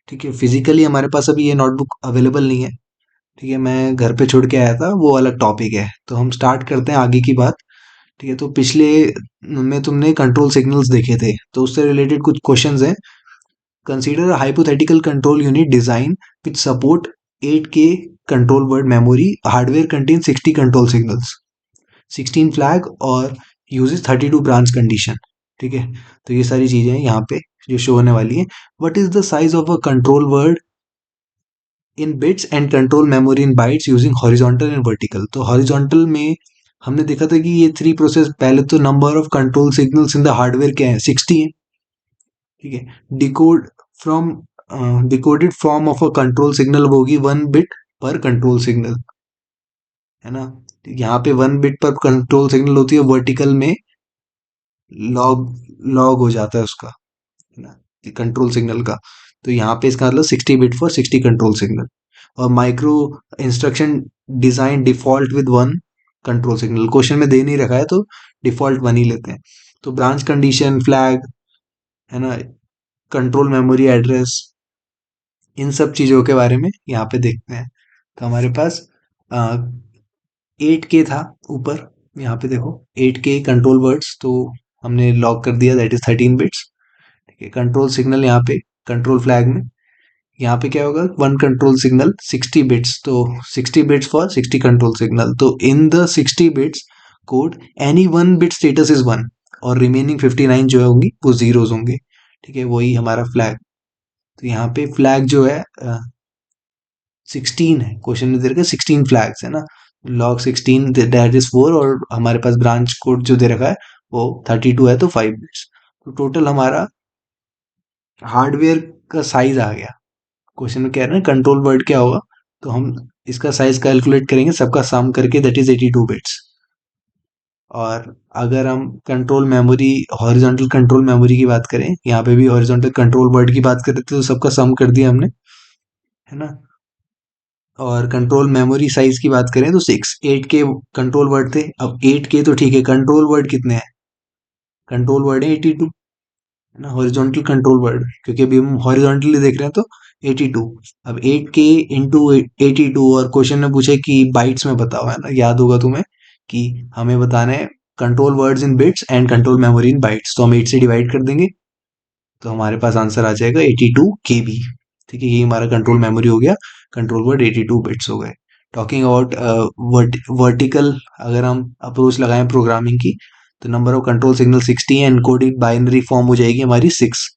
ठीक है, फिजिकली हमारे पास अभी ये नोटबुक अवेलेबल नहीं है। ठीक है, मैं घर पे छोड़ के आया था, वो अलग टॉपिक है। तो हम स्टार्ट करते हैं आगे की बात। ठीक है, तो पिछले में तुमने कंट्रोल सिग्नल्स देखे थे, तो उससे रिलेटेड कुछ क्वेश्चंस हैं। Consider a hypothetical control unit design which support 8K control word memory, hardware contain 60 control signals, 16 flag और यूजेस 32 ब्रांच कंडीशन। ठीक है, तो ये सारी चीजें हैं यहाँ पे जो शो होने वाली है। What is the size of a control word in bits and control memory in bytes using horizontal and vertical? तो हॉरिजॉन्टल में हमने देखा था कि ये थ्री प्रोसेस, पहले तो number of control signals in the hardware क्या है, 60 है। ठीक है, decode from decoded form of a control signal होगी 1 बिट पर कंट्रोल सिग्नल, है ना। यहाँ पे 1 बिट पर कंट्रोल सिग्नल होती है, वर्टिकल में लॉग लॉग हो जाता है उसका, है ना, कंट्रोल सिग्नल का। तो यहाँ पे इसका मतलब 60 बिट फॉर 60 कंट्रोल सिग्नल। और micro instruction design default with 1 control signal, question में दे नहीं रखा है तो डिफॉल्ट 1 ही लेते हैं। तो ब्रांच कंडीशन, फ्लैग, है ना, कंट्रोल मेमोरी एड्रेस, इन सब चीजों के बारे में यहाँ पे देखते हैं। तो हमारे पास 8K था ऊपर, यहाँ पे देखो 8K कंट्रोल वर्ड्स, तो हमने लॉक कर दिया, दैट इज 13 बिट्स। ठीक है, कंट्रोल सिग्नल यहाँ पे कंट्रोल फ्लैग में, यहाँ पे क्या होगा, 1 कंट्रोल सिग्नल 60 बिट्स, तो 60 बिट्स फॉर 60 कंट्रोल सिग्नल। तो in the 60 bits code any 1 bit status is 1, और रिमेनिंग 59 जो होंगी वो जीरोज होंगे। ठीक है, वही हमारा फ्लैग। तो यहाँ पे फ्लैग जो है 16 है, क्वेश्चन में दे रखा है 16 फ्लैग्स, है ना। लॉग 16 दैट इज 4, और हमारे पास ब्रांच कोड जो दे रखा है वो 32 है, तो 5 बिट्स। तो टोटल हमारा हार्डवेयर का साइज आ गया। क्वेश्चन में कह रहे हैं कंट्रोल वर्ड क्या होगा, तो हम इसका साइज कैलकुलेट करेंगे सबका सम करके, दैट इज 82 बिट्स। और अगर हम control memory, horizontal control memory की बात करें, यहाँ पे भी हॉरिजॉन्टल कंट्रोल वर्ड की बात करें तो सबका सम कर दिया हमने, है ना। और कंट्रोल मेमोरी साइज की बात करें तो 8K कंट्रोल वर्ड थे। अब 8K तो ठीक है, कंट्रोल वर्ड कितने हैं, कंट्रोल वर्ड है 82, है ना, हॉरिजॉन्टल कंट्रोल वर्ड, क्योंकि अभी हम हॉरिजॉन्टली देख रहे हैं तो 82। अब 8K इंटू 82, और क्वेश्चन ने पूछे कि बाइट्स में बताओ, है ना, याद होगा तुम्हें कि हमें बताना है control words in bits and control memory in bytes, तो हम 8 से डिवाइड कर देंगे, तो हमारे पास आंसर आ जाएगा 82 KB। ठीक है, ये हमारा कंट्रोल मेमोरी हो गया, कंट्रोल वर्ड 82 बिट्स हो गए। टॉकिंग अबाउट वर्टिकल, अगर हम अप्रोच लगाएं प्रोग्रामिंग की, तो नंबर ऑफ कंट्रोल सिग्नल 60 है, इनकोडेड बाइनरी फॉर्म हो जाएगी हमारी 6।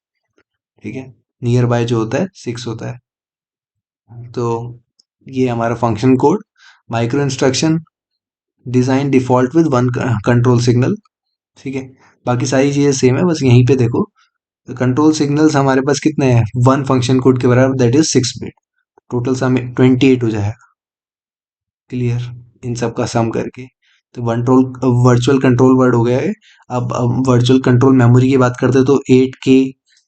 ठीक है, नियर बाय जो होता है 6 होता है। तो ये हमारा function code, micro instruction design default with 1 control signal. ठीक है, बाकी सारी चीजें सेम है, बस यहीं पे देखो कंट्रोल सिग्नल्स हमारे पास कितने हैं, 1 फंक्शन कोड के बराबर, that is 6 bit. Total sum 28 हो जाएगा। क्लियर, इन सब का सम करके। तो वर्चुअल कंट्रोल वर्ड हो गया है। अब वर्चुअल कंट्रोल मेमोरी की बात करते हैं, तो 8K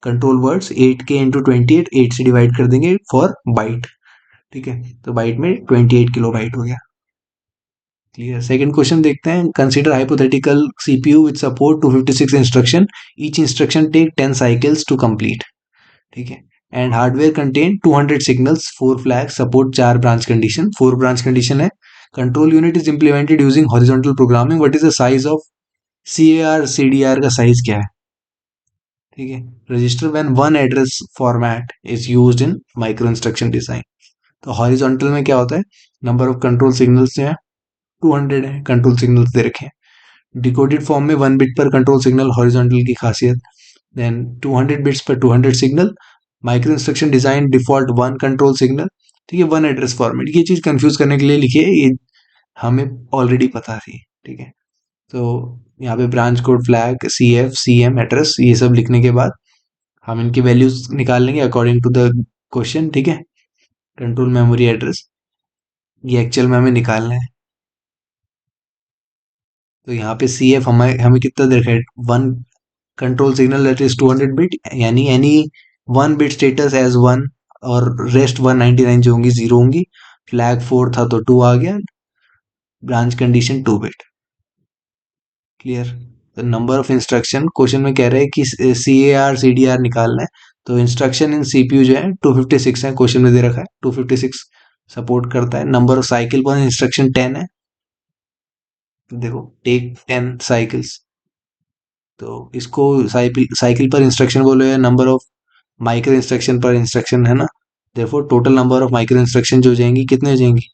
control words, 8K into 28, 8 से डिवाइड कर देंगे फॉर बाइट। ठीक है, तो बाइट में 28 KB हो गया। क्लियर, सेकंड क्वेश्चन देखते हैं। Consider hypothetical CPU with support 256 instruction, each instruction take 10 cycles to complete. ठीक है, and hardware contain 200 signals, 4 flag, support 4 branch condition, 4 branch condition है। Control unit is implemented using horizontal programming, what is the size of CAR CDR का size क्या है? ठीक है, register when one address format is used in micro instruction design. तो horizontal में क्या होता है, नंबर ऑफ कंट्रोल सिग्नल्स जो है 200 है, कंट्रोल सिग्नल्स दे रखे हैं। डिकोडेड फॉर्म में 1 बिट पर कंट्रोल सिग्नल, हॉरिजॉन्टल की खासियत। देन 200 बिट्स पर 200 signal, micro instruction design default 1 control signal. ठीक है, 1 एड्रेस फॉर्मेट, ये चीज कंफ्यूज करने के लिए लिखी है, ये हमें ऑलरेडी पता थी। ठीक है, तो यहाँ पे branch code, flag, CF CM address, ये सब लिखने के बाद हम इनकी वैल्यूज निकाल लेंगे अकॉर्डिंग टू द क्वेश्चन। ठीक है, कंट्रोल मेमोरी एड्रेस ये एक्चुअल में हमें निकालना है। तो यहाँ पे CF हमें हमें कितना दे रखा है, 1 control signal that is 200 bit, यानी एनी 1 बिट स्टेटस एज 1, और रेस्ट 199 जो होंगी 0 होंगी। फ्लैग 4 था तो 2 आ गया, ब्रांच कंडीशन 2 बिट। क्लियर, तो नंबर ऑफ इंस्ट्रक्शन, क्वेश्चन में कह रहे हैं कि CAR CDR निकालना है, तो इंस्ट्रक्शन इन सीपीयू जो है 256 है, क्वेश्चन में दे रखा है 256 सपोर्ट करता है। नंबर ऑफ साइकिल पर इंस्ट्रक्शन 10 है। देखो टेक 10 साइकिल्स, तो इसको साइकिल साइकिल पर इंस्ट्रक्शन बोलो या नंबर ऑफ माइक्रो इंस्ट्रक्शन पर इंस्ट्रक्शन, है ना। देखो total number of micro instruction जो हो जाएंगी, कितने हो जाएंगी,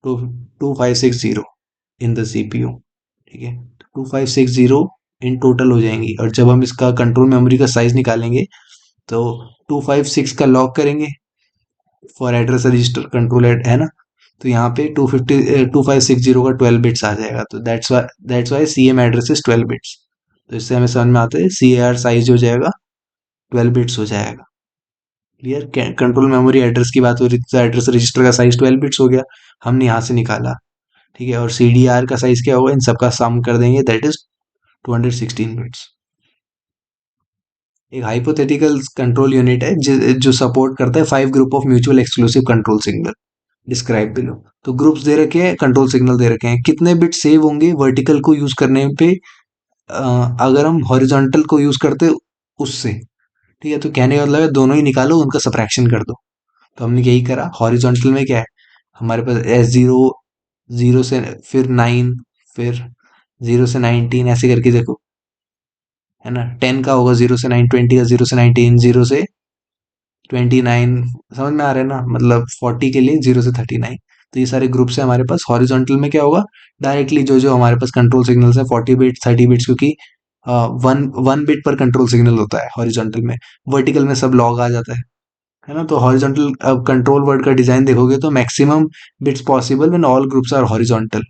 टू 2560 इन द सीपीयू। ठीक है, 2560 इन टोटल हो जाएंगी। और जब हम इसका कंट्रोल मेमोरी का साइज निकालेंगे तो 256 का लॉक करेंगे फॉर एड्रेस रजिस्टर कंट्रोल है ना। तो यहाँ पे 2560 का 12 बिट्स आ जाएगा। तो that's why C M address is 12 bits. तो इससे हमें समझ में आता है सी ए आर साइज हो जाएगा 12 बिट्स हो जाएगा। क्लियर। कंट्रोल मेमोरी एड्रेस की बात हो रही थी, तो एड्रेस रजिस्टर का साइज 12 बिट्स हो गया, हमने यहाँ से निकाला। ठीक है, और सी डी आर का साइज क्या होगा, इन सबका सम कर देंगे, दैट इज 216 बिट्स। एक हाइपोथेटिकल कंट्रोल यूनिट है जो सपोर्ट करता है 5 group of mutual exclusive control signal, describe below. तो ग्रुप्स दे रखे हैं, कंट्रोल सिग्नल दे रखे हैं, कितने बिट सेव होंगे वर्टिकल को यूज करने पे अगर हम हॉरिजॉन्टल को यूज करते उससे। ठीक है, तो कहने का मतलब है दोनों ही निकालो, उनका सब्ट्रैक्शन कर दो। तो हमने यही करा। हॉरिजॉन्टल में क्या है, हमारे पास S0, 0 से फिर 9, फिर 0 से 19 ऐसे करके देखो, है ना। 10 का होगा 0 से 9, 20 का 0 से 19, 0 से 29, समझ में आ रहा है ना, मतलब 40 के लिए 0 से 39। तो ये सारे ग्रुप्स है हमारे पास। हॉरिजॉन्टल में क्या होगा, डायरेक्टली जो जो हमारे पास कंट्रोल सिग्नल्स है 40 बिट्स 30 बिट्स, क्योंकि वन वन बिट पर कंट्रोल सिग्नल होता है हॉरिजॉन्टल में। वर्टिकल में सब लॉग आ जाता है ना। तो हॉरिजॉन्टल अब कंट्रोल वर्ड का डिजाइन देखोगे तो maximum bits possible when all groups are horizontal,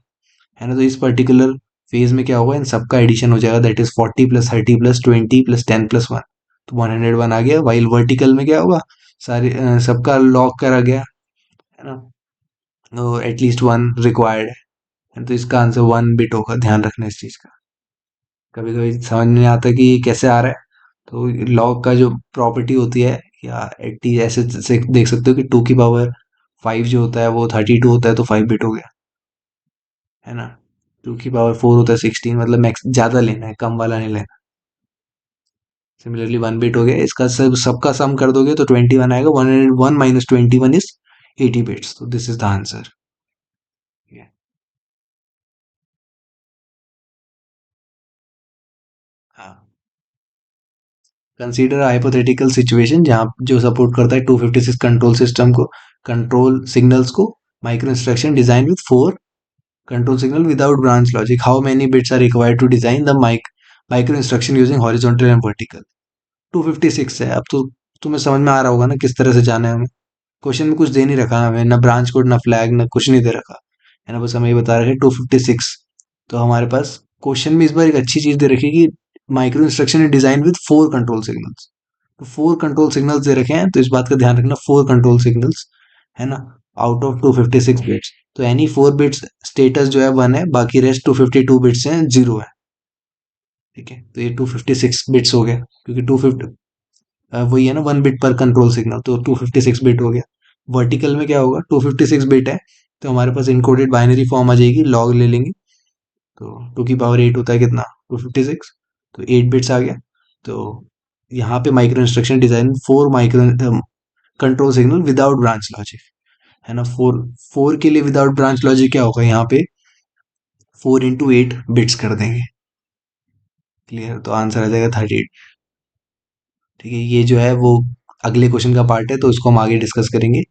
है ना। तो इस पर्टिकुलर फेज में क्या होगा, इन सबका एडिशन हो जाएगा, that is 40 plus 30 plus 20 plus 10 plus 1, तो 101 आ गया। वाइल वर्टिकल में क्या होगा, सारे सबका लॉग करा गया, है ना। तो एटलीस्ट वन रिक्वायर्ड है, तो इसका आंसर 1 बिट होगा, ध्यान रखना इस चीज का। कभी कभी समझ नहीं आता कि ये कैसे आ रहा है। तो लॉग का जो प्रॉपर्टी होती है, या 80 ऐसे से देख सकते हो कि 2 की पावर 5 जो होता है वो 32 होता है, तो 5 बिट हो गया, है ना। 2 की पावर 4 होता है 16, मतलब मैक्स ज्यादा लेना है, कम वाला नहीं लेना। सिमिलरली 1 बिट हो गया, इसका सबका सम कर दोगे तो 21 आएगा। 101 माइनस 21 इज 80 बिट्स, तो दिस इज द आंसर। हाँ, कंसीडर हाइपोथेटिकल सिचुएशन जहाँ जो सपोर्ट करता है 256 कंट्रोल सिस्टम को, कंट्रोल सिग्नल्स को, micro instruction design with 4 control signal without branch logic. How many bits are required to design the micro instruction using horizontal and vertical? 256 है। अब तो तुम्हें समझ में आ रहा होगा ना किस तरह से जाना है हमें। क्वेश्चन में कुछ दे नहीं रखा है हमें, ना ब्रांच कोड ना फ्लैग ना कुछ नहीं दे रखा, है ना। बस हमें ये बता रखा है 256। तो हमारे पास क्वेश्चन में इस बार एक अच्छी चीज दे रखी है कि माइक्रो इंस्ट्रक्शन है डिजाइन विद 4 कंट्रोल सिग्नल्स। तो 4 कंट्रोल सिग्नल्स दे रखे हैं, तो इस बात का ध्यान रखना, 4 कंट्रोल सिग्नल्स, है ना, आउट ऑफ 256 बिट्स। तो एनी 4 बिट्स स्टेटस जो है 1 है, बाकी रेस्ट 252 बिट्स हैं 0 है। ठीक है, तो ये 256 बिट्स हो गया, क्योंकि 250 वही है ना, 1 बिट पर कंट्रोल सिग्नल, तो 256 बिट हो गया। वर्टिकल में क्या होगा, 256 बिट है, तो हमारे पास इनकोडेड बाइनरी फॉर्म आ जाएगी, लॉग ले लेंगे। तो 2 की पावर 8 होता है कितना, 256, तो 8 बिट्स आ गया। तो यहाँ पे micro instruction design 4 micro control signal without branch logic, है ना। 4 के लिए विदाउट ब्रांच लॉजिक क्या होगा, यहाँ पे 4 into 8 बिट्स कर देंगे। क्लियर, तो आंसर आ जाएगा 38। ठीक है, ये जो है वो अगले क्वेश्चन का पार्ट है, तो इसको हम आगे डिस्कस करेंगे।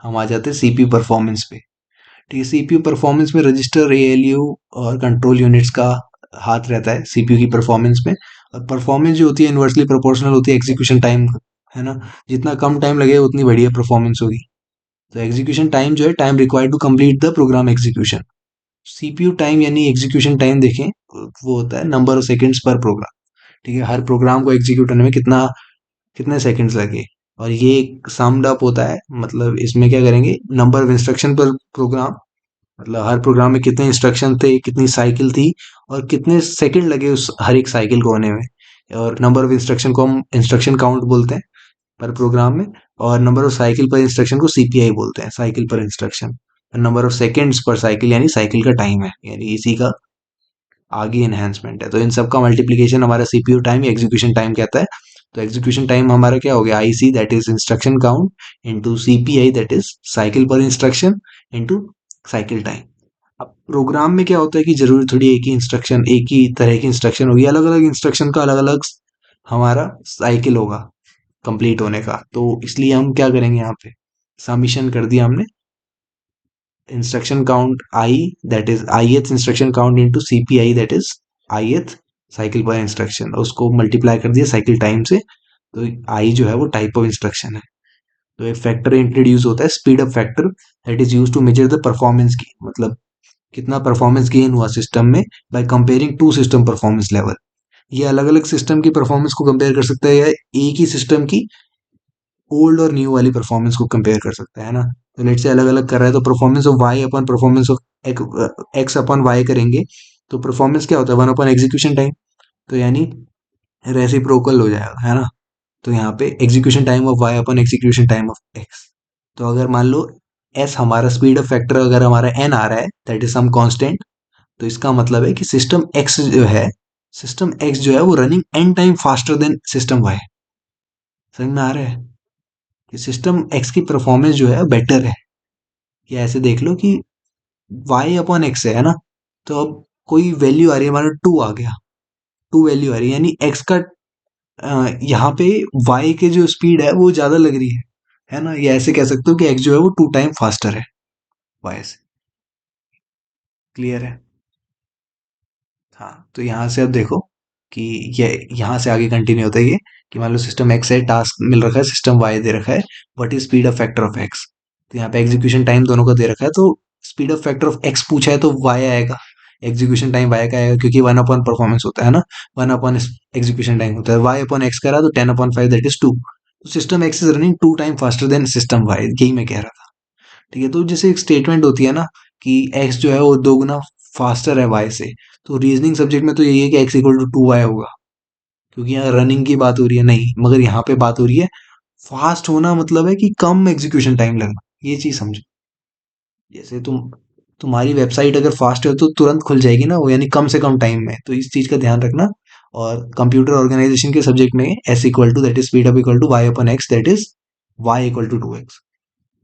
हम आ जाते हैं सीपीयू परफॉर्मेंस पे। ठीक है, सीपीयू परफॉर्मेंस में रजिस्टर, एएलयू और कंट्रोल यूनिट्स का हाथ रहता है सीपीयू की परफॉर्मेंस में। और परफॉर्मेंस जो होती है इन्वर्सली प्रोपोर्शनल होती है एग्जीक्यूशन टाइम, है ना। जितना कम टाइम लगेगा उतनी बढ़िया परफॉर्मेंस होगी। तो एग्जीक्यूशन टाइम जो है, time required to complete the program execution. CPU time यानी एग्जीक्यूशन टाइम देखें, वो होता है number of seconds per program. ठीक है, हर प्रोग्राम को एग्जीक्यूट करने में कितना कितने सेकंड्स लगे, और ये समड अप होता है। मतलब इसमें क्या करेंगे, number of instruction per programme, मतलब हर प्रोग्राम में कितने इंस्ट्रक्शन थे, कितनी साइकिल थी, और कितने सेकंड लगे उस हर एक साइकिल को होने में। और नंबर ऑफ इंस्ट्रक्शन को हम इंस्ट्रक्शन काउंट बोलते हैं पर प्रोग्राम में, और नंबर ऑफ साइकिल पर इंस्ट्रक्शन को सीपीआई बोलते हैं, साइकिल पर इंस्ट्रक्शन। नंबर ऑफ सेकंड्स पर साइकिल यानी साइकिल का टाइम है, यानी इसी का आगे एनहेंसमेंट है। तो इन सब का मल्टीप्लीकेशन हमारा सीपीयू टाइम या एग्जीक्यूशन टाइम कहता है। तो एग्जीक्यूशन टाइम हमारा क्या हो गया, IC that is instruction count into CPI that is cycle पर इंस्ट्रक्शन इंटू साइकिल टाइम। अब प्रोग्राम में क्या होता है कि जरूरी थोड़ी एक ही इंस्ट्रक्शन, एक ही तरह की इंस्ट्रक्शन होगी, अलग अलग इंस्ट्रक्शन का अलग अलग हमारा साइकिल होगा कंप्लीट होने का। तो इसलिए हम क्या करेंगे, यहाँ पे समिशन कर दिया हमने instruction count I that is ith instruction count into CPI that is ith cycle पर इंस्ट्रक्शन, उसको मल्टीप्लाई कर दिया साइकिल टाइम से। तो आई जो है वो टाइप ऑफ इंस्ट्रक्शन है। तो एक फैक्टर इंट्रोड्यूस होता है, speed up factor, that is use to measure the performance की, मतलब कितना परफॉर्मेंस गेन हुआ सिस्टम में by comparing to system performance level. ये अलग अलग सिस्टम की परफॉर्मेंस को कंपेयर कर सकता है, या एक ही सिस्टम की ओल्ड और न्यू वाली परफॉर्मेंस को कंपेयर कर सकता है ना। तो लेट से अलग अलग कर रहा है, तो performance of Y upon performance of X upon Y करेंगे, तो परफॉर्मेंस क्या होता है, वन अपन एग्जीक्यूशन टाइम। तो यानी रेसिप्रोकल हो जाएगा, है ना। तो यहाँ पे execution time of Y upon execution time of X. तो अगर मान लो एस हमारा स्पीड ऑफ फैक्टर अगर हमारा एन आ रहा है, दैट इज सम कांस्टेंट, तो इसका मतलब है कि सिस्टम एक्स जो है, सिस्टम एक्स जो है वो running N time faster than system Y. समझ में आ रहा है कि सिस्टम एक्स की परफॉर्मेंस जो है बेटर है। या ऐसे देख लो कि वाई अपॉन एक्स है ना, तो अब कोई वैल्यू आ रही है, मान लो टू आ गया, टू वैल्यू आ रही है, यानी एक्स का यहाँ पे वाई के जो स्पीड है वो ज्यादा लग रही है ना। या ऐसे कह सकते हो कि एक्स जो है वो टू टाइम फास्टर है वाई से। क्लियर है। हाँ, तो यहाँ से अब देखो कि ये यहाँ से आगे कंटिन्यू होता है ये, कि मान लो सिस्टम एक्स है, टास्क मिल रखा है, सिस्टम वाई दे रखा है, what is speed of factor of X. तो यहाँ पे एग्जीक्यूशन टाइम दोनों का दे रखा है, तो speed of factor of x पूछा है तो वाई आएगा, एग्जीक्यूशन टाइम वाई का आएगा, क्योंकि वन अपॉन परफॉर्मेंस होता है ना, वन अपॉन एग्जीक्यूशन टाइम होता है, वाई अपॉन एक्स करा तो 10/5 दैट इज 2। तो system X is running two time faster than system Y, यही मैं कह रहा था। ठीक है, तो जैसे एक स्टेटमेंट होती है ना कि एक्स जो है वो दो गुना फास्टर है वाई से, तो रीजनिंग सब्जेक्ट में तो यही है कि एक्स इक्वल टू 2y होगा, क्योंकि यहाँ रनिंग की बात हो रही है नहीं, मगर यहाँ पे बात हो रही है फास्ट होना, मतलब है कि कम एग्जीक्यूशन टाइम लगना, ये चीज समझो। जैसे तुम्हारी वेबसाइट अगर फास्ट है तो तुरंत खुल जाएगी ना वो, यानी कम से कम टाइम में, तो इस चीज का ध्यान रखना। और कंप्यूटर ऑर्गेनाइजेशन के सब्जेक्ट में S equal to that is speed up equal to Y upon X that is Y equal to 2x।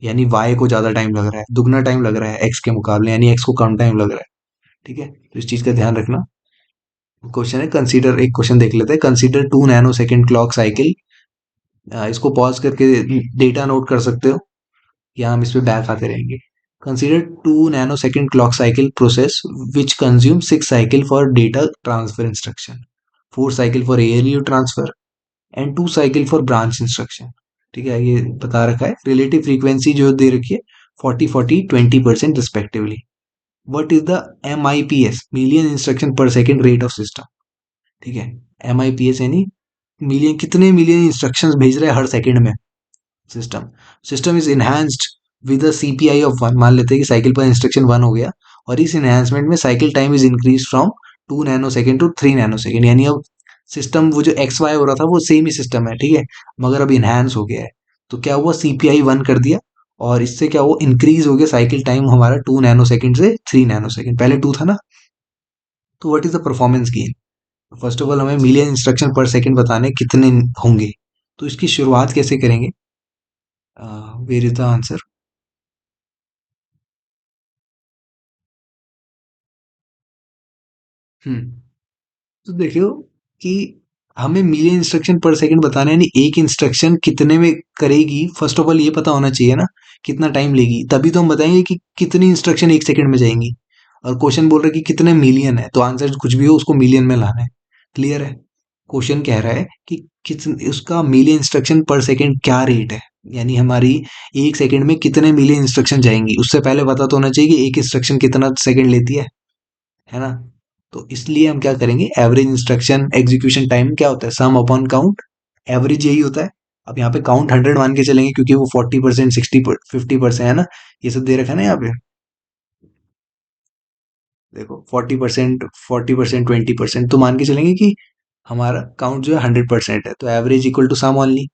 यानी वाई को ज्यादा टाइम लग रहा है, दुगना टाइम लग रहा है एक्स के मुकाबले, यानी एक्स को कम टाइम लग रहा है। ठीक है, तो इस चीज का ध्यान रखना। क्वेश्चन है कंसीडर, एक क्वेश्चन देख लेते हैं, consider 2 nano second clock cycle. इसको पॉज करके डेटा नोट कर सकते हो, या हम इस पे बैक आते रहेंगे। Consider 2 nano second clock cycle process which consume 6 cycle for data transfer instruction, 4 cycle for ALU transfer and 2 cycle for branch instruction. ठीक है, ये बता रखा है, रिलेटिव फ्रीक्वेंसी जो दे रखी है 40-40-20% respectively. What is the MIPS, million instruction पर सेकेंड रेट ऑफ सिस्टम। ठीक है, MIPS यानी मिलियन, कितने मिलियन इंस्ट्रक्शंस भेज रहा है हर सेकंड में system. System is enhanced with a CPI of 1, मान लेते हैं कि साइकिल पर इंस्ट्रक्शन 1 हो गया, और इस इनहैंसमेंट में cycle time is increase from 2 nanosecond to 3 nanosecond, यानी अब सिस्टम वो जो एक्स वाई हो रहा था वो सेम ही सिस्टम है, ठीक है, मगर अब इनहैंस हो गया है। तो क्या हुआ, सीपीआई 1 कर दिया, और इससे क्या हुआ, इंक्रीज हो गया साइकिल टाइम हमारा 2 नैनो सेकेंड से 3 नैनो सेकेंड, पहले 2 था ना। तो what is the performance gain. First of all हमें मिलियन इंस्ट्रक्शन पर सेकंड बताने कितने होंगे, तो इसकी शुरुआत कैसे करेंगे। Where is the answer. हम्म तो देखियो कि हमें मिलियन इंस्ट्रक्शन पर सेकंड बताना है, यानी एक इंस्ट्रक्शन कितने में करेगी, फर्स्ट ऑफ ऑल ये पता होना चाहिए ना, कितना टाइम लेगी, तभी तो हम बताएंगे कि कितनी इंस्ट्रक्शन एक सेकंड में जाएंगी। और क्वेश्चन बोल रहा है कि कितने मिलियन है, तो आंसर कुछ भी हो उसको मिलियन में लाना है। क्लियर है। क्वेश्चन कह रहा है कि उसका मिलियन इंस्ट्रक्शन पर सेकंड क्या रेट है, यानी हमारी एक सेकंड में कितने मिलियन इंस्ट्रक्शन जाएंगी, उससे पहले पता तो होना चाहिए कि एक इंस्ट्रक्शन कितना सेकंड लेती है ना। तो इसलिए हम क्या करेंगे, एवरेज इंस्ट्रक्शन एग्जीक्यूशन टाइम क्या होता है, सम अपॉन काउंट, एवरेज यही होता है। अब यहाँ पे काउंट 100 मान के चलेंगे, क्योंकि वो 40% 60 50% है ना, ये सब दे रखा है ना यहाँ पे। देखो 40% 20% तो मान के चलेंगे कि हमारा काउंट जो है 100% है, तो average equal to sum only.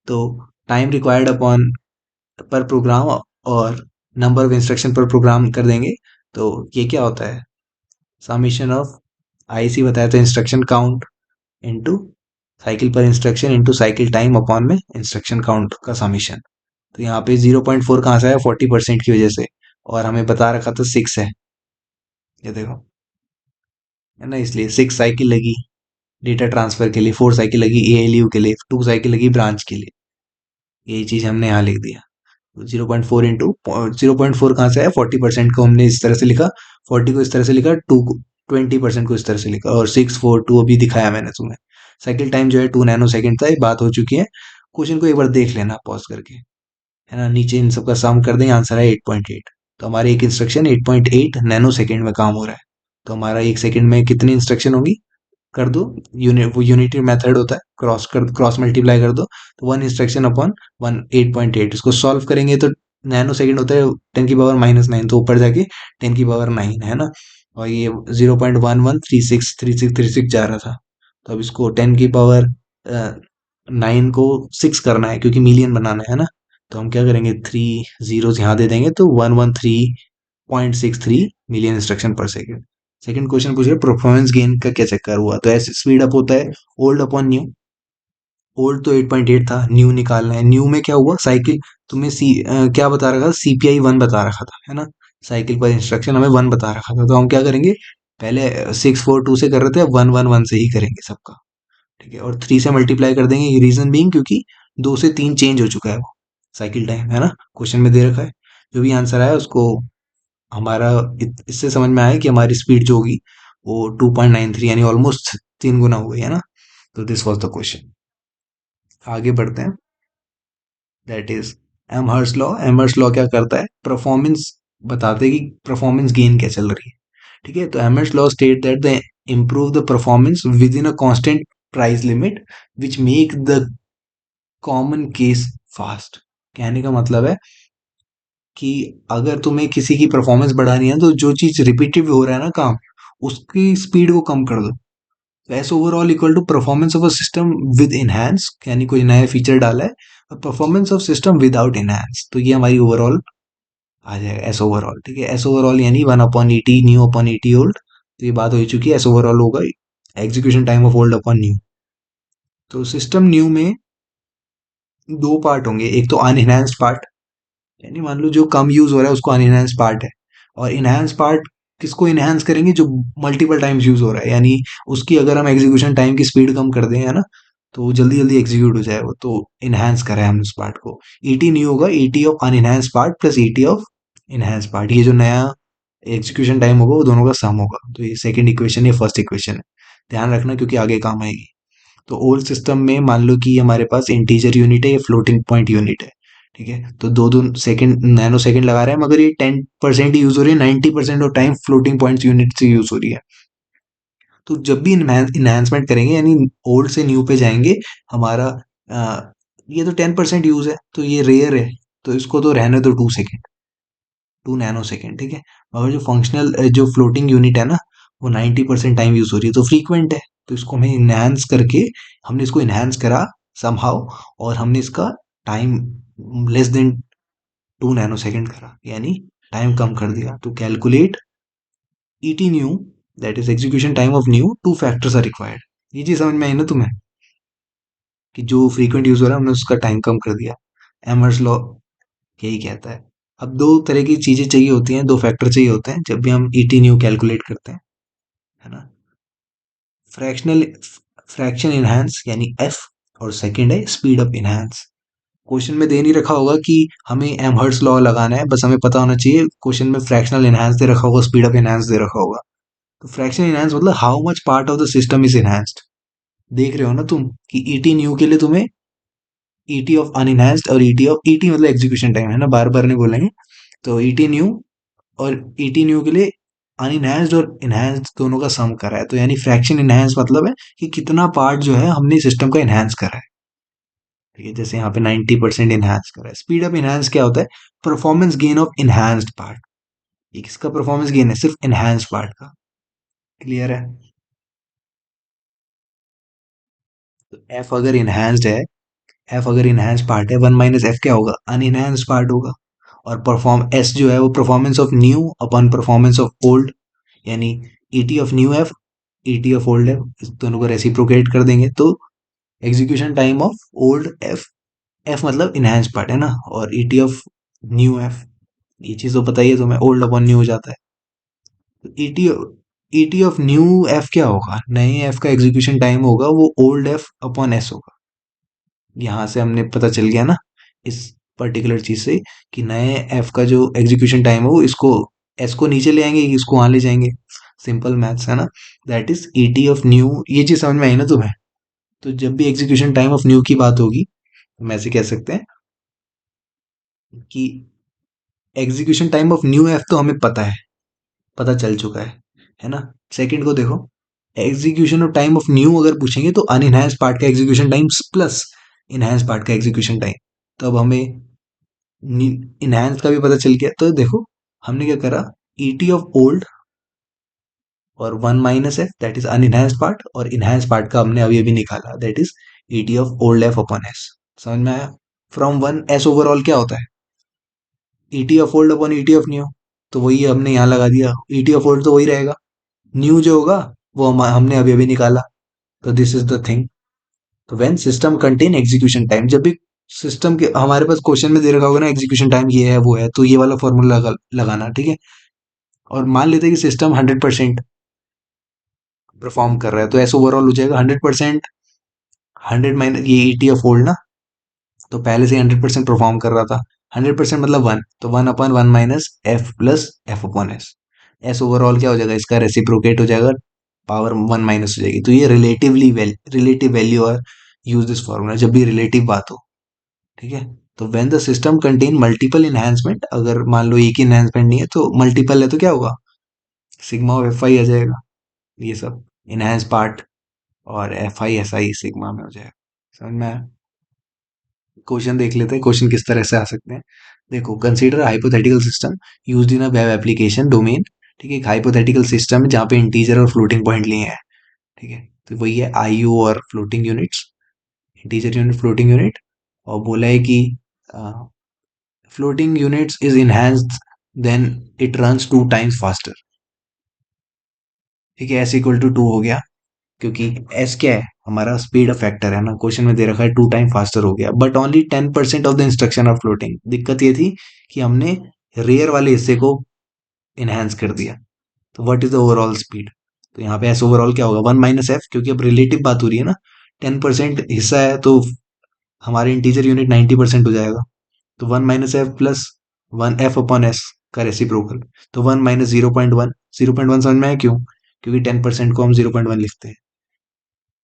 तो time required upon per program और number of instruction per program कर देंगे, तो ये क्या होता है, समेशन ऑफ आईसी बताया तो इंस्ट्रक्शन काउंट इनटू साइकिल पर instruction into cycle time upon में इंस्ट्रक्शन काउंट का समीशन। तो यहाँ पे 0.4 कहाँ से आया? 40% की वजह से, और हमें बता रखा था 6 है, ये देखो, है ना, इसलिए 6 साइकिल लगी डेटा ट्रांसफर के लिए, 4 साइकिल लगी एएलयू के लिए, 2 साइकिल लगी ब्रांच के लिए। यही चीज हमने यहाँ लिख दिया। 0.4 इंटू 0.4 कहाँ से आया? 40% को हमने इस तरह से लिखा, 40 को इस तरह से लिखा, 20% को इस तरह से लिखा, और 642 अभी दिखाया मैंने तुम्हें। साइकिल टाइम जो है 2 नैनो सेकेंड था, ये बात हो चुकी है। क्वेश्चन को एक बार देख लेना पॉज करके, है ना, नीचे इन सबका सम कर देंगे, आंसर है 8.8। तो हमारे एक इंस्ट्रक्शन 8.8 नैनो सेकेंड में काम हो रहा है। तो हमारा एक सेकेंड में कितनी इंस्ट्रक्शन होगी? कर दो, वो यूनिटी मेथड होता है, क्रॉस मल्टीप्लाई कर दो, तो 1 इंस्ट्रक्शन अपॉन 8.8, इसको सॉल्व करेंगे तो नैनो सेकेंड होता है 10⁻⁹, तो ऊपर जाके 10⁻⁹ है ना, और ये 0.11363636 जा रहा था। तो अब इसको 10⁻9 को 6 करना है, क्योंकि मिलियन बनाना है ना, तो हम क्या करेंगे, 3 जीरोस यहाँ दे देंगे, तो 113.63 मिलियन इंस्ट्रक्शन पर सेकेंड। सेकंड क्वेश्चन पूछ रहे परफॉर्मेंस गेन का क्या चक्कर हुआ, तो ऐसे स्पीड अप होता है ओल्ड अपॉन न्यू। ओल्ड तो 8.8 था, न्यू निकालना है, न्यू में क्या हुआ, साइकिल तुम्हें क्या बता रखा था, सीपीआई 1 बता रखा था, है ना, साइकिल पर इंस्ट्रक्शन हमें 1 बता रखा था, तो हम क्या करेंगे, पहले 642 से कर रहे थे, अब 111 से ही करेंगे सबका, ठीक है, और 3 से मल्टीप्लाई कर देंगे, रीजन बीइंग क्योंकि 2 से 3 चेंज हो चुका है वो साइकिल टाइम, है ना, क्वेश्चन में दे रखा है। जो भी आंसर आया उसको हमारा, इससे समझ में आया कि हमारी स्पीड जो होगी वो 2.93 यानी ऑलमोस्ट 3 गुना हो गई, है ना। तो दिस वाज द क्वेश्चन। आगे बढ़ते हैं, दैट इज एमहर्स लॉ। एमहर्स लॉ क्या करता है, परफॉर्मेंस बताते हैं कि परफॉर्मेंस गेन क्या चल रही है, ठीक है। तो Amdahl's law state that the improve the performance with in a constant price limit which make the common case fast. कहने का मतलब है कि अगर तुम्हें किसी की परफॉर्मेंस बढ़ानी है, तो जो चीज रिपीटिव हो रहा है ना काम, उसकी स्पीड को कम कर दो। तो S overall equal to performance of a system with enhance, यानी कोई नया फीचर डाला है, और performance of system without enhance, तो ये हमारी ओवरऑल आ जाएगा एस ओवरऑल, ठीक है। एस ओवरऑल यानी 1/80 न्यू अपॉन 80 ओल्ड, तो ये बात हो चुकी है, एस ओवरऑल होगा execution time of old upon new. तो सिस्टम न्यू में दो पार्ट होंगे, एक तो अनइनहैंस्ड पार्ट, यानी मान लो जो कम यूज हो रहा है उसको अनइनहैंस पार्ट है, और इनहैंस पार्ट किसको इनहैंस करेंगे, जो मल्टीपल टाइम्स यूज हो रहा है, यानी उसकी अगर हम एग्जीक्यूशन टाइम की स्पीड कम कर दें, है ना, तो वो जल्दी जल्दी एग्जीक्यूट हो जाए, वो तो इनहैंस करें हम उस पार्ट को। ईटी न्यू होगा ET of unenhanced part plus ET of enhanced part, ये जो नया एग्जीक्यूशन टाइम होगा वो दोनों का सम होगा। तो ये सेकंड इक्वेशन या फर्स्ट इक्वेशन है, ध्यान रखना क्योंकि आगे काम आएगी। तो ओल्ड सिस्टम में मान लो कि हमारे पास इंटीजर यूनिट है या फ्लोटिंग पॉइंट यूनिट है, ठीक है, तो दो दो सेकंड नैनो सेकंड लगा रहे हैं, मगर ये 10% यूज हो रही है, 90% of time floating point unit से यूज हो रही है। तो जब भी इन्हांसमेंट करेंगे, यानी ओल्ड से न्यू पे जाएंगे, हमारा ये तो 10% यूज है, तो ये रेयर है, तो इसको तो रहने दो 2 सेकेंड, 2 नैनो सेकेंड, ठीक है। मगर जो फंक्शनल जो फ्लोटिंग यूनिट है ना, वो 90% टाइम यूज हो रही है, तो फ्रीक्वेंट है, तो इसको हमें इनहांस करके, हमने इसको इनहांस करा समहाउ, और हमने इसका time less than 2 nanosecond करा, यानी टाइम कम कर दिया। तो calculate ET new, that is execution time of new, 2 factors are required. ये चीज समझ में आई ना तुम्हें, कि जो फ्रीक्वेंट यूज हो रहा है हमने उसका टाइम कम कर दिया। एमर्स लॉ यही कहता है। अब दो तरह की चीजें चाहिए होती हैं, दो फैक्टर चाहिए होते हैं जब भी हम ईटी न्यू कैलकुलेट करते हैं, है ना। फ्रैक्शनल फ्रैक्शन इनहैंस यानी एफ, और सेकंड है स्पीड अप इनहैंस। क्वेश्चन में दे नहीं रखा होगा कि हमें एमहर्ट्स लॉ लगाना है, बस हमें पता होना चाहिए क्वेश्चन में फ्रैक्शनल इनहैंस दे रखा होगा, स्पीड अप इनहैंस दे रखा होगा। तो फ्रैक्शन इनहैंस मतलब how much part of the system is enhanced. देख रहे हो ना तुम कि ईटी न्यू के लिए तुम्हें ईटी ऑफ अनइनहैंस्ड और ईटी ऑफ, ईटी मतलब एग्जीक्यूशन टाइम, है ना, बार बार नहीं बोलेंगे। तो ईटी न्यू और ईटी न्यू के लिए अनइनहैंस्ड और इनहैंस्ड दोनों का सम करा है, तो यानी फ्रैक्शन इनहैंस मतलब है कि कितना पार्ट जो है हमने सिस्टम का इनहैंस करा है, ठीक है। जैसे यहाँ पे 90% इनहैंस करा है। स्पीड अप इनहैंस क्या होता है, performance gain of enhanced part. ये किसका परफॉर्मेंस गेन है, सिर्फ इनहैंस पार्ट का। क्लियर है। तो एफ अगर इनहैंस्ड है, एफ अगर इनहैंस पार्ट है, 1 - एफ क्या होगा, अनइनहैंस्ड पार्ट होगा। और परफॉर्म एस जो है वो performance of new upon performance of old, यानी ET of new F ET of old F, इस दोनों को रेसिप्रोकेट कर देंगे, तो execution time of old F, F मतलब इनहेंस पार्ट है ना, और ईटी ऑफ न्यू एफ, ये चीज तो पता ही है तुम्हें, ओल्ड अपॉन न्यू हो जाता है। तो ET, ET of new F क्या होगा, नए एफ का एग्जीक्यूशन टाइम होगा वो ओल्ड एफ अपॉन एस होगा। यहाँ से हमने पता चल गया ना इस पर्टिकुलर चीज से कि नए एफ का जो एग्जीक्यूशन टाइम है वो इसको, एस को नीचे ले आएंगे, इसको वहां ले जाएंगे। सिंपल मैथ्स है ना। That is ET of new, ये चीज समझ में आई ना तुम्हें। तो जब भी एग्जीक्यूशन टाइम ऑफ न्यू की बात होगी, हम ऐसे कह सकते हैं कि execution time of new F तो हमें पता है, पता चल चुका है ना। सेकंड को देखो, execution of time of new अगर पूछेंगे तो अनइनहैंस पार्ट का execution time plus enhance part का एग्जीक्यूशन टाइम। तो अब हमें इनहैंस का भी पता चल गया। तो देखो हमने क्या करा, ईटी ऑफ ओल्ड और one minus F that is unenhanced part, और इनहैंस पार्ट का हमने अभी अभी निकाला that is ET of old F upon S. समझ में आया। फ्रॉम वन एस ओवरऑल क्या होता है, ET of old upon ET of new, तो वही हमने यहाँ लगा दिया, ईटी ऑफ ओल्ड तो वही रहेगा, न्यू जो होगा वो हमने अभी अभी निकाला। तो दिस इज द थिंग। तो when system contain execution time, जब भी सिस्टम के हमारे पास क्वेश्चन में दे रखा होगा ना एग्जीक्यूशन टाइम ये है वो है, तो ये वाला फॉर्मूला लगाना, ठीक है। और मान लेते हैं कि सिस्टम 100% परफॉर्म कर रहा है, तो ऐसा ओवरऑल हो जाएगा 100%, 100 माइनस ये ईटी ऑफ ओल्ड ना, तो पहले से 100% परफॉर्म कर रहा था, 100% मतलब वन, तो one upon one minus F plus F upon S. S overall क्या हो जाएगा, इसका रेसिप्रोकेट हो जाएगा, पावर वन माइनस हो जाएगी। तो ये रिलेटिव वैल्यू और यूज दिस फॉर्मूला जब भी रिलेटिव बात हो, ठीक है। तो when the system contain multiple enhancement, अगर मान लो एक ही इनहेंसमेंट नहीं है तो मल्टीपल है तो क्या होगा, सिग्मा ऑफ एफ आई आ जाएगा, ये सब इनहेंस पार्ट, और F I S I sigma में हो जाएगा। समझ में आया। क्वेश्चन देख लेते हैं, क्वेश्चन किस तरह से आ सकते हैं। देखो, consider hypothetical system used in a web application domain. ठीक है, एक हाइपोथेटिकल सिस्टम है जहाँ पे इंटीजर और फ्लोटिंग पॉइंट लिए हैं। ठीक है, तो वही है आई यू और floating units, integer unit floating unit. और बोला है कि floating units is enhanced then it runs 2 times faster। ठीक है, s इक्वल टू 2 हो गया, क्योंकि s क्या है, हमारा स्पीड फैक्टर है ना, क्वेश्चन में दे रखा है 2 टाइम फास्टर हो गया, but only 10% of the instruction are floating. दिक्कत ये थी कि हमने रेयर वाले हिस्से को इनहेंस कर दिया। तो what is the overall speed, तो यहाँ पे एस ओवरऑल क्या होगा, वन माइनस एफ, क्योंकि अब रिलेटिव बात हो रही है ना, 10% हिस्सा है तो हमारे इंटीजर यूनिट 90% हो जाएगा। तो one minus F plus one F upon S का रेसिप्रोकल, तो वन माइनस 0.1, 0.1 समझ में आया क्यों, क्योंकि 10% को हम 0.1 लिखते हैं,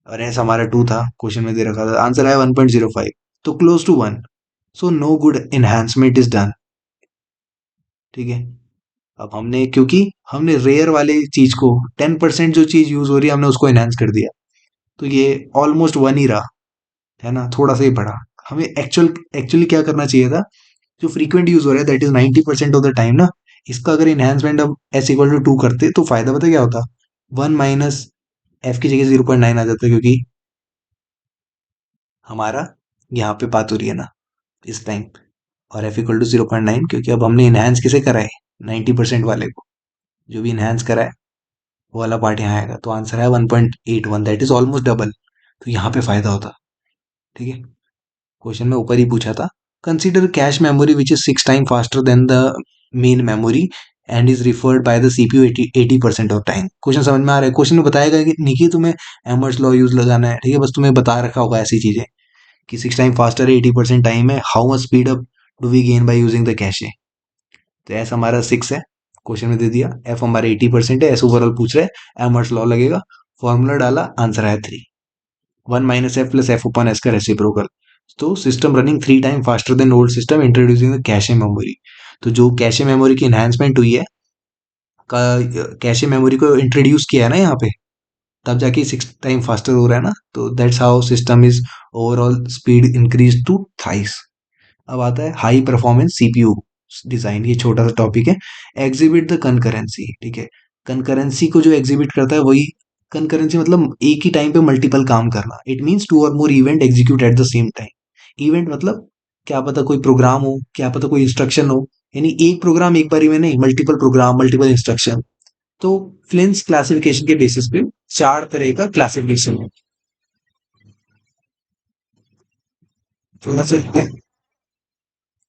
और एस हमारा 2 था, क्वेश्चन में दे रखा था, आंसर आया 1.05, तो close to 1। So no good enhancement is done. ठीक है, अब हमने, क्योंकि हमने रेयर वाले चीज को, 10% जो चीज यूज हो रही है हमने उसको एनहांस कर दिया, तो ये ऑलमोस्ट वन ही रहा, है ना, थोड़ा सा ही बढ़ा। हमें एक्चुअली क्या करना चाहिए था, जो फ्रीक्वेंट यूज हो रहा है that is 90% of the time ना, इसका अगर इनहेंसमेंट अब एस इक्वल टू 2 करते तो फायदा पता क्या होता, वन माइनस एफ की जगह 0.9 आ जाता, क्योंकि हमारा यहाँ पे बात हो रही है ना इस टाइम, और एफ इक्वल टू 0.9, क्योंकि अब हमने इनहेंस किसे करा है, 90% वाले को, जो भी इनहेंस करा है वो वाला पार्ट यहाँ आएगा, तो आंसर है 1.81, दैट इज ऑलमोस्ट डबल। तो यहाँ पे फायदा होता। ठीक है, क्वेश्चन में ऊपर ही पूछा था, consider cache memory which is 6 time faster then the main memory and is referred by the CPU 80% of time. Question समझ में आ रहा है, क्वेश्चन में बताएगा कि नहीं कि तुम्हें एमर्स लॉ यूज लगाना है, ठीक है, बस तुम्हें बता रखा होगा ऐसी चीजें कि 6 टाइम फास्टर है, 80% टाइम है, how much speed up do we gain by using the cache. तो एस हमारा 6 है, क्वेश्चन में दे दिया, एफ हमारा 80% है, एस ओवरऑल पूछ रहा है, एमर्स लॉ लगेगा, फॉर्मूला डाला, आंसर आया 3, one minus F plus F upon S का रेसिप्रोकल। तो system running 3 time faster then old system introducing the cache memory. तो जो कैशे मेमोरी की एनहांसमेंट हुई है, का कैशे मेमोरी को इंट्रोड्यूस किया है ना यहाँ पे, तब जाके 6 टाइम फास्टर हो रहा है ना, तो that's how system is overall speed increase to thrice. अब आता है हाई परफॉर्मेंस सीपीयू डिजाइन, ये छोटा सा टॉपिक है। Exhibit the concurrency. ठीक है, कंकरेंसी को जो एग्जिबिट करता है वही, कंकरेंसी मतलब एक ही टाइम पे मल्टीपल काम करना, it means two or more event execute at the same time. Event मतलब क्या पता कोई प्रोग्राम हो, क्या पता कोई इंस्ट्रक्शन हो, यानी एक प्रोग्राम एक बारी में नहीं, मल्टीपल प्रोग्राम मल्टीपल इंस्ट्रक्शन। तो फ्लिंस क्लासिफिकेशन के बेसिस पे 4 तरह का क्लासिफिकेशन है। थोड़ा सा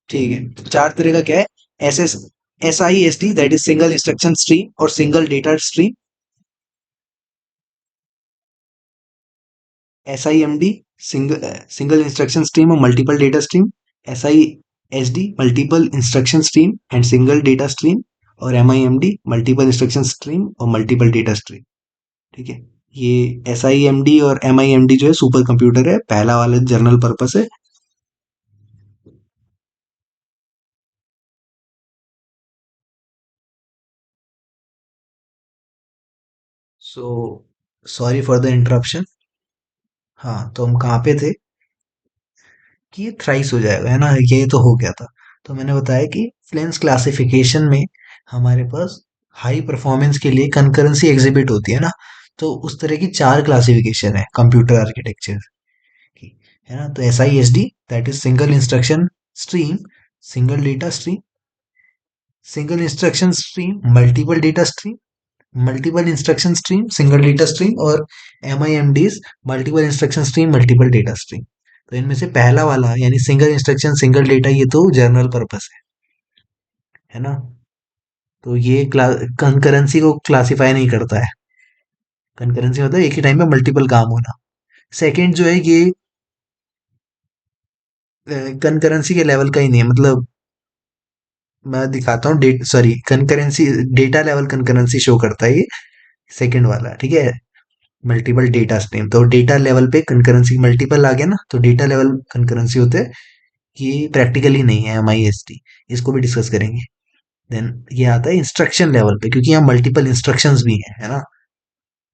ठीक है। तो चार तरह का क्या है? S I S D, that is single instruction stream और single data stream. SIMD, single instruction stream और multiple data stream. SISD, multiple instruction stream and single data stream. और MIMD, मल्टीपल इंस्ट्रक्शन स्ट्रीम और multiple data stream. ठीक है। ये SIMD और MIMD जो है सुपर कंप्यूटर है, पहला वाला जनरल पर्पस है। So sorry for the interruption. हाँ, तो हम कहाँ पे थे? कि ये थ्राइस हो जाएगा, है ना, ये तो हो गया था। तो मैंने बताया कि फ्लेंस क्लासिफिकेशन में हमारे पास हाई परफॉर्मेंस के लिए कंकरेंसी एग्जिबिट होती है ना। तो उस तरह की चार क्लासिफिकेशन है कंप्यूटर आर्किटेक्चर की, है ना। तो SISD, that is single instruction stream, single data stream. Single instruction stream, multiple data stream. Multiple instruction stream, single data stream. और MIMDs, multiple instruction stream, multiple data stream. तो इनमें से पहला वाला यानी सिंगल इंस्ट्रक्शन सिंगल डेटा, ये तो general purpose है ना। तो ये कंकरेंसी को क्लासिफाई नहीं करता है। कंकरेंसी मतलब एक ही टाइम में मल्टीपल काम होना। सेकंड जो है ये कंकरेंसी के लेवल का ही नहीं है, मतलब मैं दिखाता हूँ डेट, sorry, concurrency data level concurrency show करता है ये सेकंड वाला, ठीक है। मल्टीपल डेटा स्ट्रीम, तो डेटा लेवल पे कंकरेंसी मल्टीपल आ गया ना, तो डेटा लेवल कंकरेंसी होते हैं। ये प्रैक्टिकली नहीं है MIST, इसको भी डिस्कस करेंगे। देन ये आता है इंस्ट्रक्शन लेवल पे, क्योंकि यहाँ मल्टीपल इंस्ट्रक्शंस भी हैं, है ना।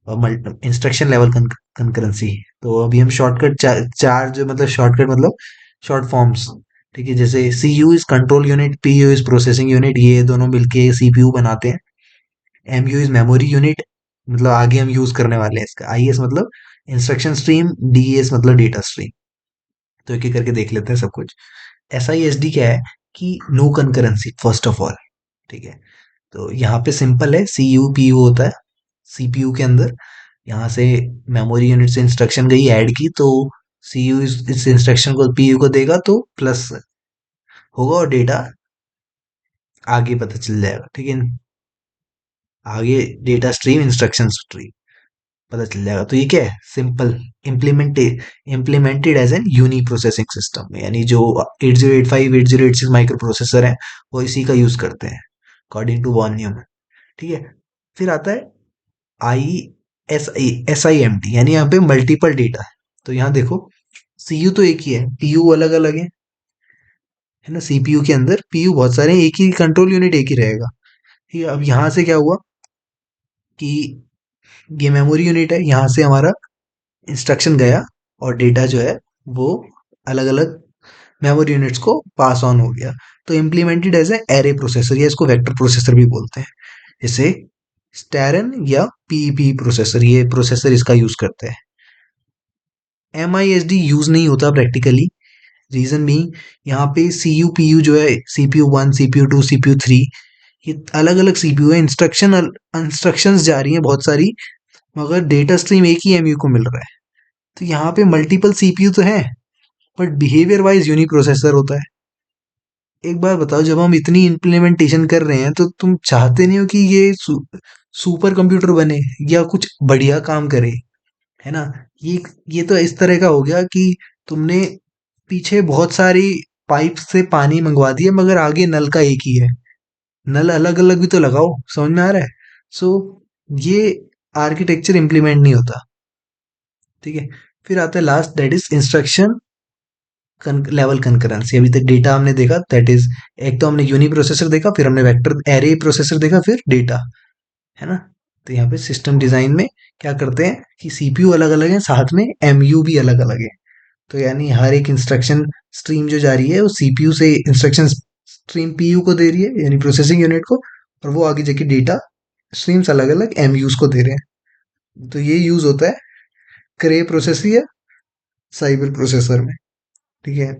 और इंस्ट्रक्शन लेवल कंकरेंसी। तो अभी हम शॉर्टकट चार जो मतलब शॉर्टकट मतलब शॉर्ट फॉर्म्स, ठीक है। जैसे CU is control unit, PU is processing unit, ये दोनों मिलके CPU बनाते हैं। MU इज मेमोरी यूनिट, मतलब आगे हम यूज करने वाले हैं इसका। IS मतलब इंस्ट्रक्शन स्ट्रीम, DES मतलब डेटा स्ट्रीम। तो एक एक करके देख लेते हैं सब कुछ। SISD क्या है? कि no concurrency first of all, ठीक है। तो यहाँ पे सिंपल है, CU PU होता है CPU के अंदर। यहाँ से मेमोरी यूनिट से इंस्ट्रक्शन गई ऐड की, तो CU इस इंस्ट्रक्शन को PU को देगा, तो प्लस होगा और डेटा आगे पता चल जाएगा, ठीक है। आगे डेटा स्ट्रीम, इंस्ट्रक्शन स्ट्रीम पता चल जाएगा। तो ये क्या है? Simple implemented as an uniprocessing system, यानी जो 8085 8086 माइक्रो प्रोसेसर है वो इसी का यूज करते हैं अकॉर्डिंग टू वॉन न्यूमन, ठीक है। फिर आता है SIMD, यानी यहाँ पे मल्टीपल डेटा। तो यहाँ देखो, CU तो एक ही है, PU अलग अलग है ना। CPU के अंदर PU बहुत सारे हैं, एक ही कंट्रोल यूनिट एक ही रहेगा, ठीक है। अब यहाँ से क्या हुआ कि ये मेमोरी यूनिट है, यहाँ से हमारा इंस्ट्रक्शन गया और डेटा जो है वो अलग अलग मेमोरी यूनिट्स को पास ऑन हो गया। तो implemented as a array processor, या इसको वेक्टर प्रोसेसर भी बोलते हैं। जैसे स्टैरन या PEP प्रोसेसर, ये प्रोसेसर इसका यूज करते हैं। MISD यूज नहीं होता प्रैक्टिकली, रीजन भी यहाँ पे CU PU जो है, CPU1 CPU2 CPU3, ये अलग अलग CPU है। इंस्ट्रक्शंस जा रही हैं बहुत सारी, मगर डेटा स्ट्रीम एक ही MU को मिल रहा है। तो यहाँ पे मल्टीपल CPU तो है, but behaviour wise uniprocessor होता है। एक बार बताओ, जब हम इतनी इम्प्लीमेंटेशन कर रहे हैं तो तुम चाहते नहीं हो कि ये सुपर कंप्यूटर बने या कुछ बढ़िया काम करे, है ना। ये ये तो इस तरह का हो गया कि तुमने पीछे बहुत सारी पाइप से पानी मंगवा दिया, मगर आगे नल का एक ही है। नल अलग अलग भी तो लगाओ, समझ में आ रहा है। सो ये आर्किटेक्चर इम्प्लीमेंट नहीं होता, ठीक है। फिर आता है last, that is instruction level concurrency. अभी तक डेटा हमने देखा, दैट इज एक तो हमने यूनी प्रोसेसर देखा, फिर हमने वेक्टर एरे प्रोसेसर देखा, फिर डेटा, है ना। तो यहाँ पे सिस्टम डिजाइन में क्या करते हैं कि CPU अलग अलग है, साथ में MU भी अलग अलग है। तो यानी हर एक इंस्ट्रक्शन स्ट्रीम जो जा रही है वो CPU से इंस्ट्रक्शन स्ट्रीम PU को दे रही है, यानी प्रोसेसिंग यूनिट को, और वो आगे जाके डेटा स्ट्रीम्स अलग अलग MUs को दे रहे हैं। तो ये यूज होता है क्रे प्रोसेसर या साइबर प्रोसेसर में, ठीक है।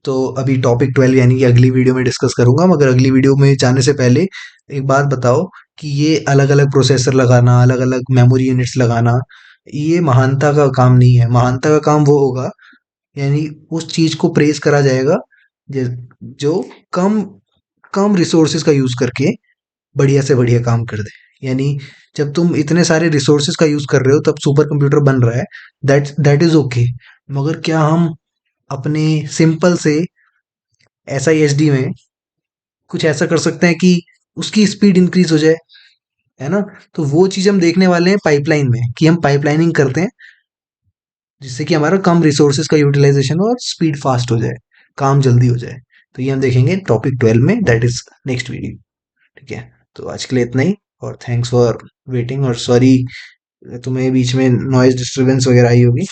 तो अभी टॉपिक 12 यानी कि अगली वीडियो में डिस्कस करूंगा, मगर अगली वीडियो में जाने से पहले एक बात बताओ कि ये अलग अलग प्रोसेसर लगाना, अलग अलग मेमोरी यूनिट्स लगाना, ये महानता का काम नहीं है। महानता का काम वो होगा यानी उस चीज को प्रेज करा जाएगा जो कम कम रिसोर्सेज का यूज करके बढ़िया से बढ़िया काम कर दे। यानी जब तुम इतने सारे रिसोर्सेज का यूज कर रहे हो तब सुपर कंप्यूटर बन रहा है, दैट इज ओके। मगर क्या हम अपने सिंपल से SISD में कुछ ऐसा कर सकते हैं कि उसकी स्पीड इंक्रीज हो जाए, है ना? तो वो चीज हम देखने वाले हैं पाइपलाइन में, कि हम पाइपलाइनिंग करते हैं जिससे कि हमारा कम रिसोर्सेज का यूटिलाइजेशन हो और स्पीड फास्ट हो जाए, काम जल्दी हो जाए। तो ये हम देखेंगे टॉपिक 12 में, दैट इज नेक्स्ट वीडियो। ठीक है, तो आज के लिए इतना ही, और थैंक्स फॉर वेटिंग, और सॉरी तुम्हें बीच में नॉइज डिस्टरबेंस वगैरह आई होगी।